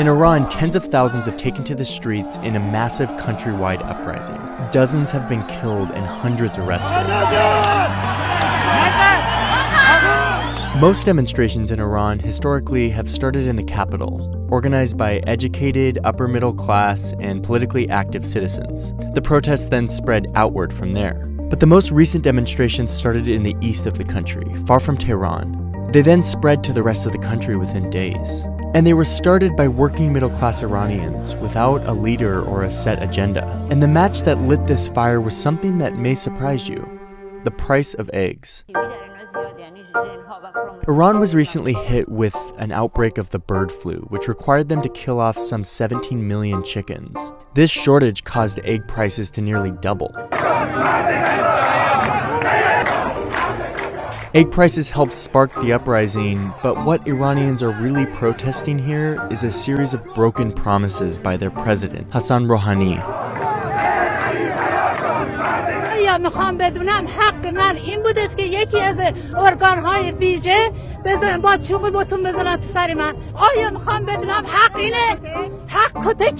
In Iran, tens of thousands have taken to the streets in a massive countrywide uprising. Dozens have been killed and hundreds arrested. Most demonstrations in Iran historically have started in the capital, organized by educated, upper-middle class, and politically active citizens. The protests then spread outward from there. But the most recent demonstrations started in the east of the country, far from Tehran. They then spread to the rest of the country within days. And they were started by working middle-class Iranians without a leader or a set agenda. And the match that lit this fire was something that may surprise you: the price of eggs. Iran was recently hit with an outbreak of the bird flu, which required them to kill off some 17 million chickens. This shortage caused egg prices to nearly double. Egg prices helped spark the uprising, but what Iranians are really protesting here is a series of broken promises by their president, Hassan Rouhani. میخوام بدونم حق من این بوده که یکی از ارگان‌های ویژه بزنن با چوب بتون بزنن تو سر من. آیا میخوام بدونم حق اینه؟ حق کته.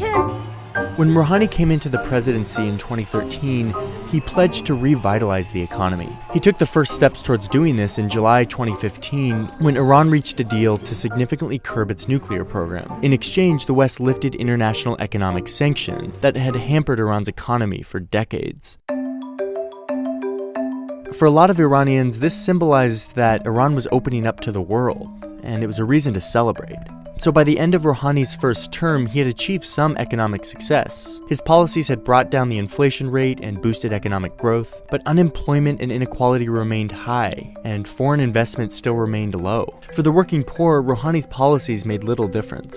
When Rouhani came into the presidency in 2013, he pledged to revitalize the economy. He took the first steps towards doing this in July 2015 when Iran reached a deal to significantly curb its nuclear program. In exchange, the West lifted international economic sanctions that had hampered Iran's economy for decades. For a lot of Iranians, this symbolized that Iran was opening up to the world, and it was a reason to celebrate. So by the end of Rouhani's first term, he had achieved some economic success. His policies had brought down the inflation rate and boosted economic growth, but unemployment and inequality remained high, and foreign investment still remained low. For the working poor, Rouhani's policies made little difference.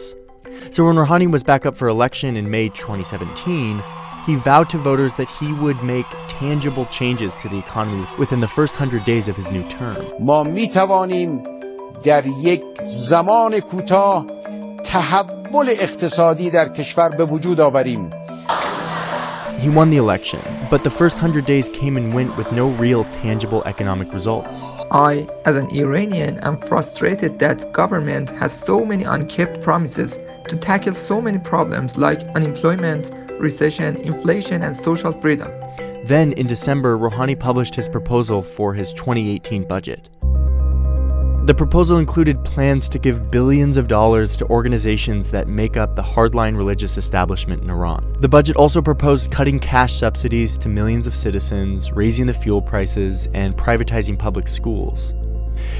So when Rouhani was back up for election in May 2017, he vowed to voters that he would make tangible changes to the economy within the first 100 days of his new term. ما میتوانیم در یک زمان کوتاه تحول اقتصادی در کشور به وجود آوریم. He won the election, but the first 100 days came and went with no real tangible economic results. I, as an Iranian, am frustrated that government has so many unkept promises to tackle so many problems like unemployment, recession, inflation, and social freedom. Then, in December, Rouhani published his proposal for his 2018 budget. The proposal included plans to give billions of dollars to organizations that make up the hardline religious establishment in Iran. The budget also proposed cutting cash subsidies to millions of citizens, raising the fuel prices, and privatizing public schools.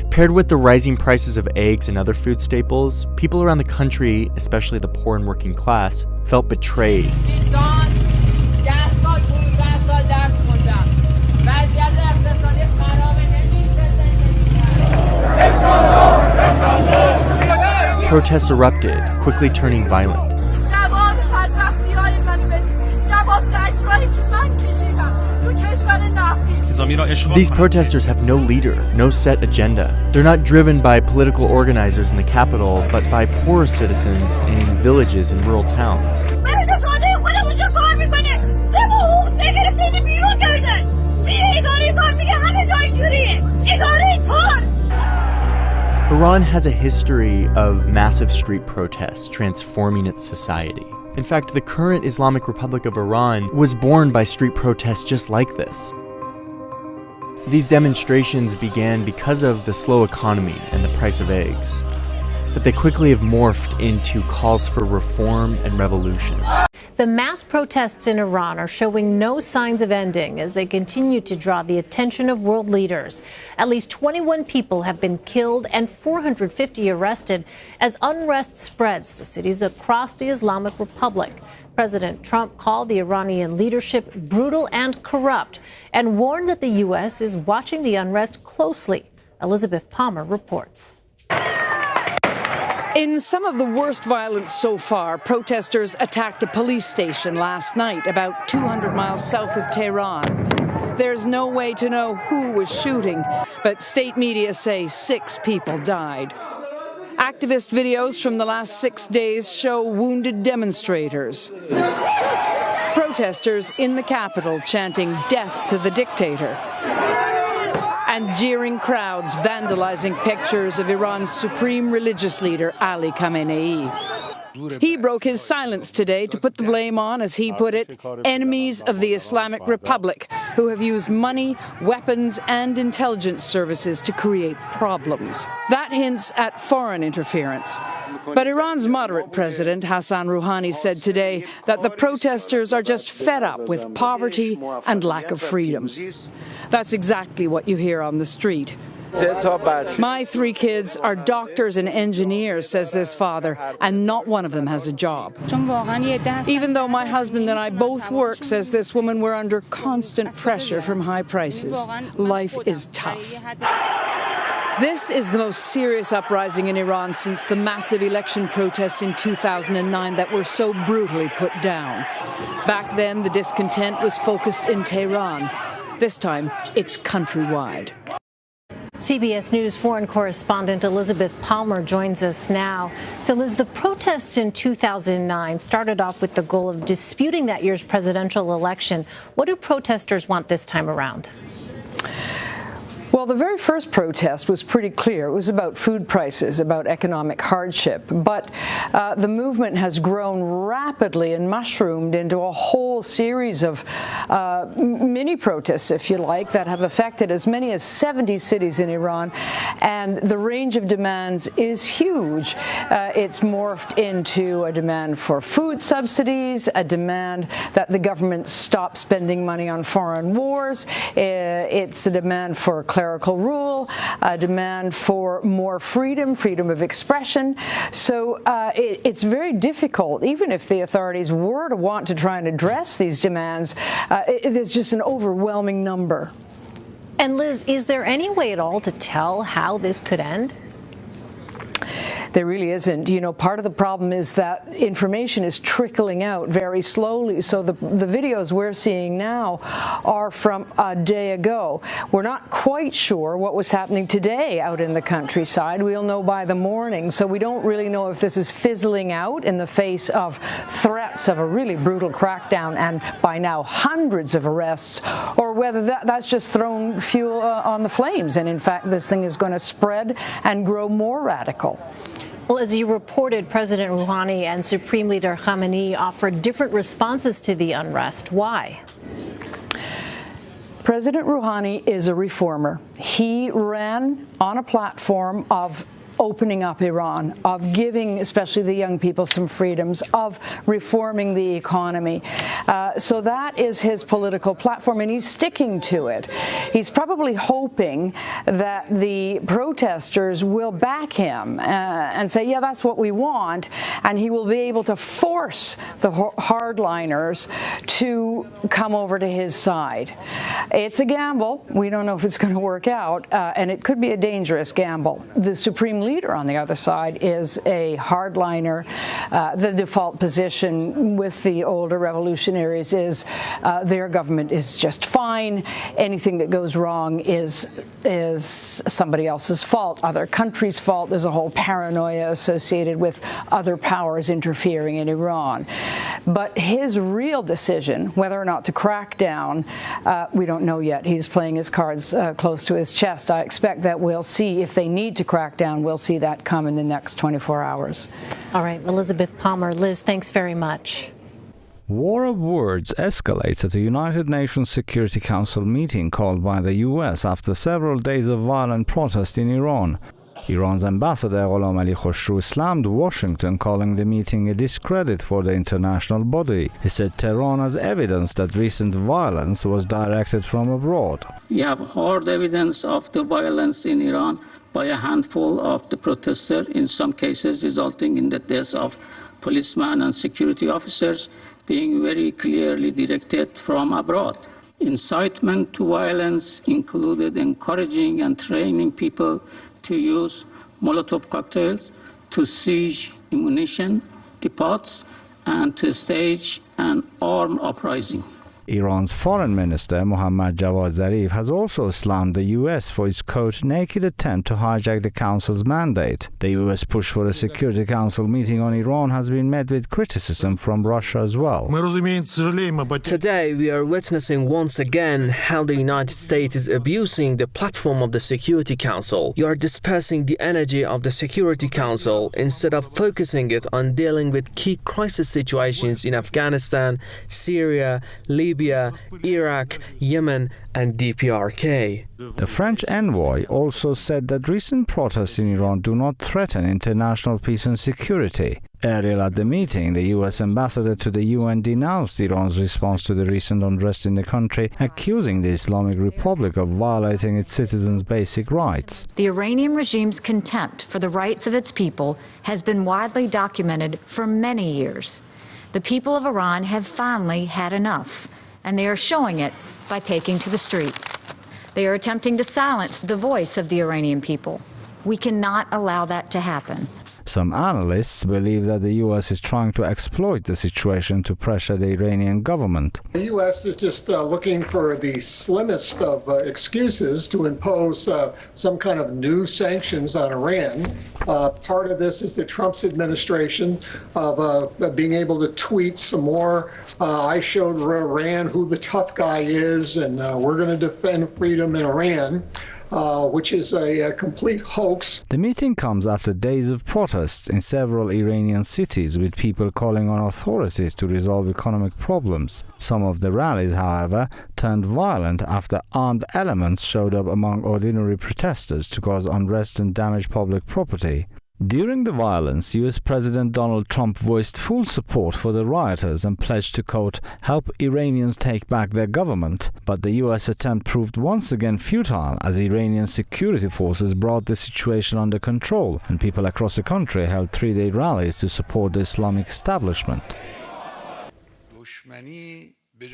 Paired with the rising prices of eggs and other food staples, people around the country, especially the poor and working class, felt betrayed. Protests erupted, quickly turning violent. These protesters have no leader, no set agenda. They're not driven by political organizers in the capital, but by poorer citizens in villages and rural towns. Iran has a history of massive street protests transforming its society. In fact, the current Islamic Republic of Iran was born by street protests just like this. These demonstrations began because of the slow economy and the price of eggs, but they quickly have morphed into calls for reform and revolution. The mass protests in Iran are showing no signs of ending as they continue to draw the attention of world leaders. At least 21 people have been killed and 450 arrested as unrest spreads to cities across the Islamic Republic. President Trump called the Iranian leadership brutal and corrupt and warned that the U.S. is watching the unrest closely. Elizabeth Palmer reports. In some of the worst violence so far, protesters attacked a police station last night about 200 miles south of Tehran. There's no way to know who was shooting, but state media say 6 people died. Activist videos from the last 6 days show wounded demonstrators. Protesters in the capital chanting "Death to the dictator." And jeering crowds vandalizing pictures of Iran's supreme religious leader, Ali Khamenei. He broke his silence today to put the blame on, as he put it, enemies of the Islamic Republic, who have used money, weapons, and intelligence services to create problems. That hints at foreign interference. But Iran's moderate president, Hassan Rouhani, said today that the protesters are just fed up with poverty and lack of freedom. That's exactly what you hear on the street. My 3 kids are doctors and engineers, says this father, and not one of them has a job. Even though my husband and I both work, says this woman, we're under constant pressure from high prices. Life is tough. This is the most serious uprising in Iran since the massive election protests in 2009 that were so brutally put down. Back then, the discontent was focused in Tehran. This time, it's countrywide. CBS News foreign correspondent Elizabeth Palmer joins us now. So, Liz, the protests in 2009 started off with the goal of disputing that year's presidential election. What do protesters want this time around? Well, the very first protest was pretty clear. It was about food prices, about economic hardship. But the movement has grown rapidly and mushroomed into a whole series of mini protests, if you like, that have affected as many as 70 cities in Iran. And the range of demands is huge. It's morphed into a demand for food subsidies, a demand that the government stop spending money on foreign wars. It's a demand for clerical rule, a demand for more freedom, freedom of expression. So it's very difficult, even if the authorities were to want to try and address these demands, there's just an overwhelming number. And Liz, is there any way at all to tell how this could end? There really isn't. You know, part of the problem is that information is trickling out very slowly. So the videos we're seeing now are from a day ago. We're not quite sure what was happening today out in the countryside. We'll know by the morning. So we don't really know if this is fizzling out in the face of threats of a really brutal crackdown and by now hundreds of arrests, or whether that's just thrown fuel on the flames. And in fact, this thing is going to spread and grow more radical. Well, as you reported, President Rouhani and Supreme Leader Khamenei offered different responses to the unrest. Why? President Rouhani is a reformer. He ran on a platform of opening up Iran, of giving especially the young people some freedoms, of reforming the economy. So that is his political platform, and he's sticking to it. He's probably hoping that the protesters will back him and say, yeah, that's what we want, and he will be able to force the hardliners to come over to his side. It's a gamble. We don't know if it's going to work out, and it could be a dangerous gamble. The Supreme Leader on the other side is a hardliner. The default position with the older revolutionaries is their government is just fine. Anything that goes wrong is somebody else's fault, other countries' fault. There's a whole paranoia associated with other powers interfering in Iran. But his real decision, whether or not to crack down, we don't know yet. He's playing his cards close to his chest. I expect that we'll see, if they need to crack down, we'll see that come in the next 24 hours. All right, Elizabeth Palmer. Liz, thanks very much. War of words escalates at a United Nations Security Council meeting called by the US after several days of violent protest in Iran. Iran's ambassador Ghulam Ali Khoshroo slammed Washington, calling the meeting a discredit for the international body. He said Tehran has evidence that recent violence was directed from abroad. We have hard evidence of the violence in Iran by a handful of the protesters, in some cases resulting in the deaths of policemen and security officers, being very clearly directed from abroad. Incitement to violence included encouraging and training people to use Molotov cocktails, to siege ammunition depots, and to stage an armed uprising. Iran's foreign minister, Mohammad Javad Zarif, has also slammed the US for its, quote, naked attempt to hijack the Council's mandate. The US push for a Security Council meeting on Iran has been met with criticism from Russia as well. Today, we are witnessing once again how the United States is abusing the platform of the Security Council. You are dispersing the energy of the Security Council instead of focusing it on dealing with key crisis situations in Afghanistan, Syria, Libya, Iraq, Yemen, and DPRK. The French envoy also said that recent protests in Iran do not threaten international peace and security. Earlier at the meeting, the US ambassador to the UN denounced Iran's response to the recent unrest in the country, accusing the Islamic Republic of violating its citizens' basic rights. The Iranian regime's contempt for the rights of its people has been widely documented for many years. The people of Iran have finally had enough, and they are showing it by taking to the streets. They are attempting to silence the voice of the Iranian people. We cannot allow that to happen. Some analysts believe that the U.S. is trying to exploit the situation to pressure the Iranian government. The U.S. is just looking for the slimmest of excuses to impose some kind of new sanctions on Iran. Part of this is the Trump's administration of being able to tweet some more, I showed Iran who the tough guy is, and we're going to defend freedom in Iran. Which is a complete hoax. The meeting comes after days of protests in several Iranian cities, with people calling on authorities to resolve economic problems. Some of the rallies, however, turned violent after armed elements showed up among ordinary protesters to cause unrest and damage public property. During the violence, US President Donald Trump voiced full support for the rioters and pledged to, quote, help Iranians take back their government. But the US attempt proved once again futile as Iranian security forces brought the situation under control, and people across the country held three-day rallies to support the Islamic establishment.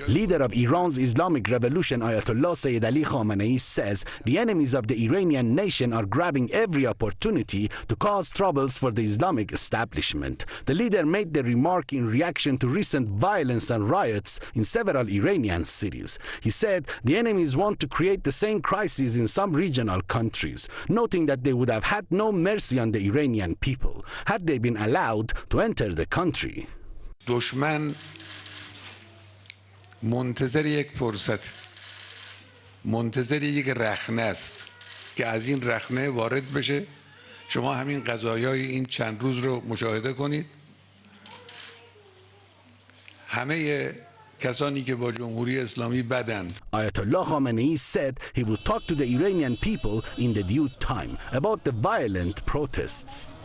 Leader of Iran's Islamic Revolution, Ayatollah Sayyid Ali Khamenei, says the enemies of the Iranian nation are grabbing every opportunity to cause troubles for the Islamic establishment. The leader made the remark in reaction to recent violence and riots in several Iranian cities. He said the enemies want to create the same crises in some regional countries, noting that they would have had no mercy on the Iranian people had they been allowed to enter the country. منتظر یک فرصت، منتظر یک رخنه است که از این رخنه وارد بشه. شما همین قضایای این چند روز رو مشاهده کنید. همه کسانی که با جمهوری اسلامی بدند. Ayatollah Khamenei said he would talk to the Iranian people in the due time about the violent protests.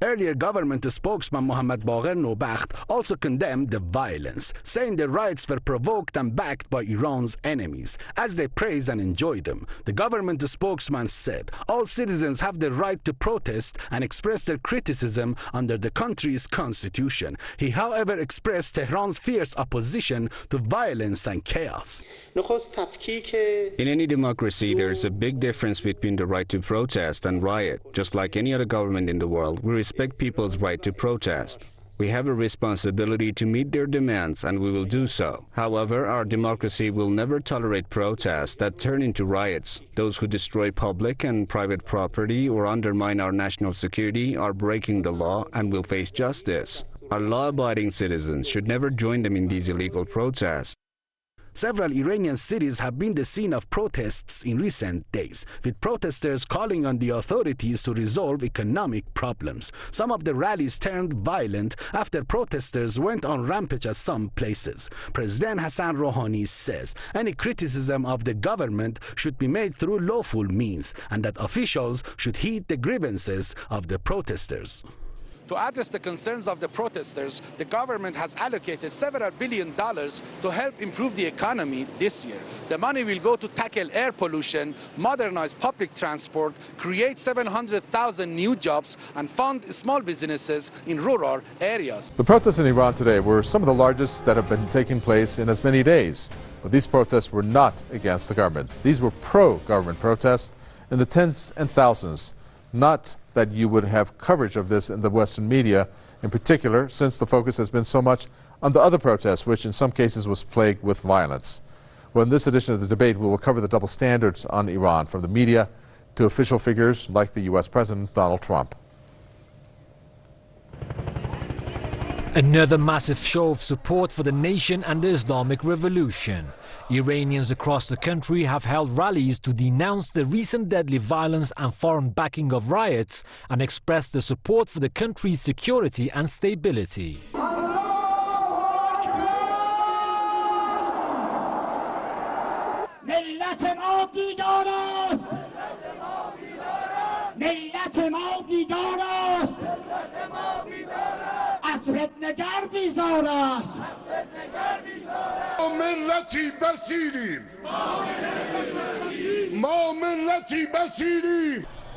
Earlier, government spokesman Mohammad Baqir Nobakht also condemned the violence, saying the riots were provoked and backed by Iran's enemies, as they praised and enjoyed them. The government spokesman said all citizens have the right to protest and express their criticism under the country's constitution. He, however, expressed Tehran's fierce opposition to violence and chaos. In any democracy, there is a big difference between the right to protest and riot. Just like any other government in the world, we respect people's right to protest. We have a responsibility to meet their demands, and we will do so. However, our democracy will never tolerate protests that turn into riots. Those who destroy public and private property or undermine our national security are breaking the law and will face justice. Our law-abiding citizens should never join them in these illegal protests. Several Iranian cities have been the scene of protests in recent days, with protesters calling on the authorities to resolve economic problems. Some of the rallies turned violent after protesters went on rampage at some places. President Hassan Rouhani says any criticism of the government should be made through lawful means, and that officials should heed the grievances of the protesters. To address the concerns of the protesters, the government has allocated several $1 billion to help improve the economy this year. The money will go to tackle air pollution, modernize public transport, create 700,000 new jobs, and fund small businesses in rural areas. The protests in Iran today were some of the largest that have been taking place in as many days. But these protests were not against the government. These were pro-government protests in the tens and thousands. Not that you would have coverage of this in the Western media, in particular, since the focus has been so much on the other protests, which in some cases was plagued with violence. Well, in this edition of the debate, we will cover the double standards on Iran, from the media to official figures like the U.S. President Donald Trump. Another massive show of support for the nation and the Islamic Revolution. Iranians across the country have held rallies to denounce the recent deadly violence and foreign backing of riots and express their support for the country's security and stability.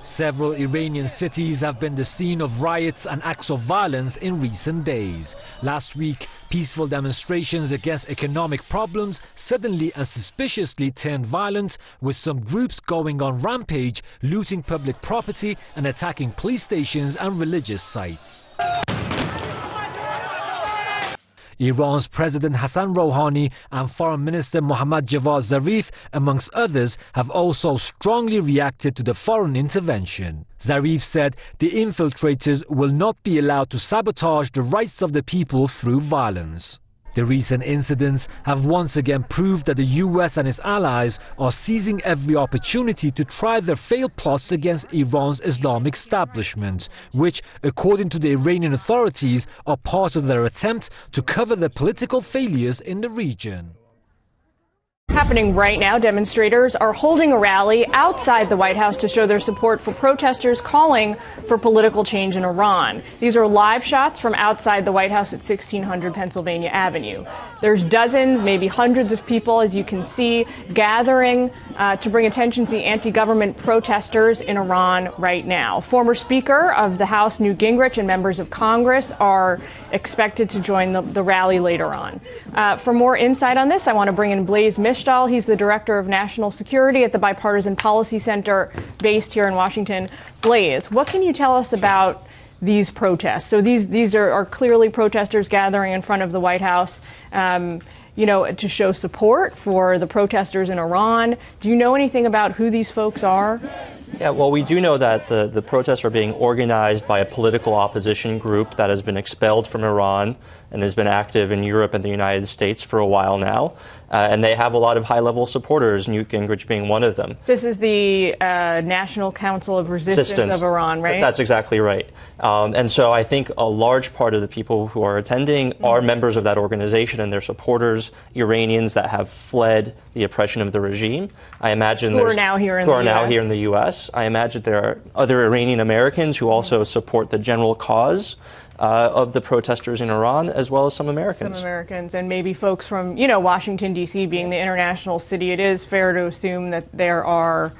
Several Iranian cities have been the scene of riots and acts of violence in recent days. Last week, peaceful demonstrations against economic problems suddenly and suspiciously turned violent, with some groups going on rampage, looting public property and attacking police stations and religious sites. Iran's President Hassan Rouhani and Foreign Minister Mohammad Javad Zarif, amongst others, have also strongly reacted to the foreign intervention. Zarif said the infiltrators will not be allowed to sabotage the rights of the people through violence. The recent incidents have once again proved that the US and its allies are seizing every opportunity to try their failed plots against Iran's Islamic establishment, which, according to the Iranian authorities, are part of their attempt to cover their political failures in the region. Happening right now, demonstrators are holding a rally outside the White House to show their support for protesters calling for political change in Iran. These are live shots from outside the White House at 1600 Pennsylvania Avenue. There's dozens, maybe hundreds of people, as you can see, gathering to bring attention to the anti-government protesters in Iran right now. Former Speaker of the House Newt Gingrich and members of Congress are expected to join the rally later on. For more insight on this, I want to bring in Blaise Mashhad. He's the Director of National Security at the Bipartisan Policy Center based here in Washington. Blaise, what can you tell us about these protests? So these are clearly protesters gathering in front of the White House, to show support for the protesters in Iran. Do you know anything about who these folks are? Yeah, well, we do know that the protests are being organized by a political opposition group that has been expelled from Iran and has been active in Europe and the United States for a while now. And they have a lot of high-level supporters, Newt Gingrich being one of them. This is the National Council of Resistance of Iran, right? That's exactly right. And so I think a large part of the people who are attending are members of that organization and their supporters, Iranians that have fled the oppression of the regime. I imagine who are now here in the U.S. I imagine there are other Iranian Americans who also support the general cause of the protesters in Iran, as well as some Americans. Some Americans, and maybe folks from, Washington, D.C. being the international city, it is fair to assume that there are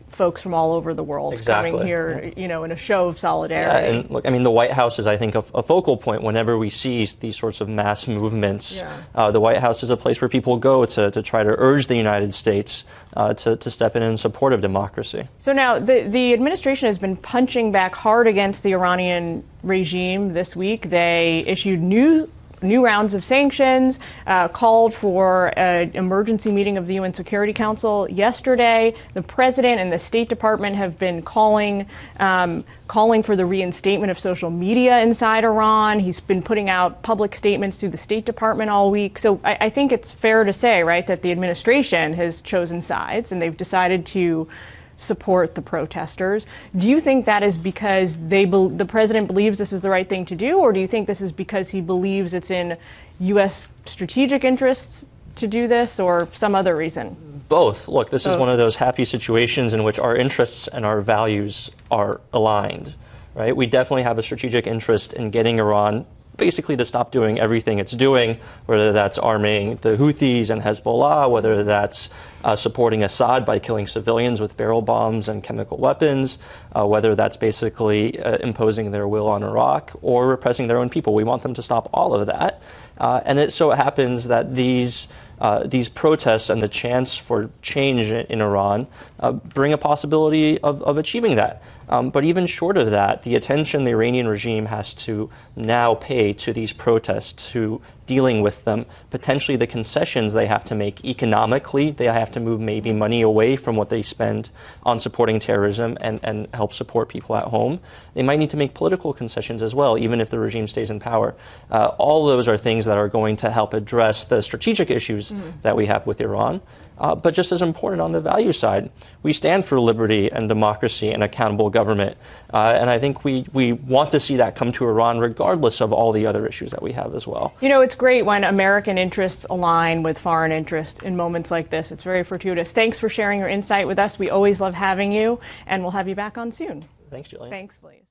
folks from all over the world coming here, in a show of solidarity. Yeah, and look, I mean, the White House is, I think, a focal point whenever we see these sorts of mass movements. Yeah. The White House is a place where people go to try to urge the United States to step in support of democracy. So now the administration has been punching back hard against the Iranian regime this week. They issued new rounds of sanctions, called for an emergency meeting of the UN Security Council yesterday. The president and the State Department have been calling for the reinstatement of social media inside Iran. He's been putting out public statements through the State Department all week. So I think it's fair to say, right, that the administration has chosen sides and they've decided to support the protesters. Do you think that is because the president believes this is the right thing to do, or do you think this is because he believes it's in U.S. strategic interests to do this, or some other reason? Both. Look, this is one of those happy situations in which our interests and our values are aligned, right? We definitely have a strategic interest in getting Iran basically to stop doing everything it's doing, whether that's arming the Houthis and Hezbollah, whether that's supporting Assad by killing civilians with barrel bombs and chemical weapons, whether that's basically imposing their will on Iraq or repressing their own people. We want them to stop all of that. And it so happens that these protests and the chance for change in Iran bring a possibility of achieving that. But even short of that, the attention the Iranian regime has to now pay to these protests, to dealing with them. Potentially the concessions they have to make economically, they have to move maybe money away from what they spend on supporting terrorism and help support people at home. They might need to make political concessions as well, even if the regime stays in power. All those are things that are going to help address the strategic issues that we have with Iran. But just as important on the value side, we stand for liberty and democracy and accountable government. And I think we want to see that come to Iran regardless of all the other issues that we have as well. You know, it's great when American interests align with foreign interest in moments like this. It's very fortuitous. Thanks for sharing your insight with us. We always love having you, and we'll have you back on soon. Thanks, Julian. Thanks, please.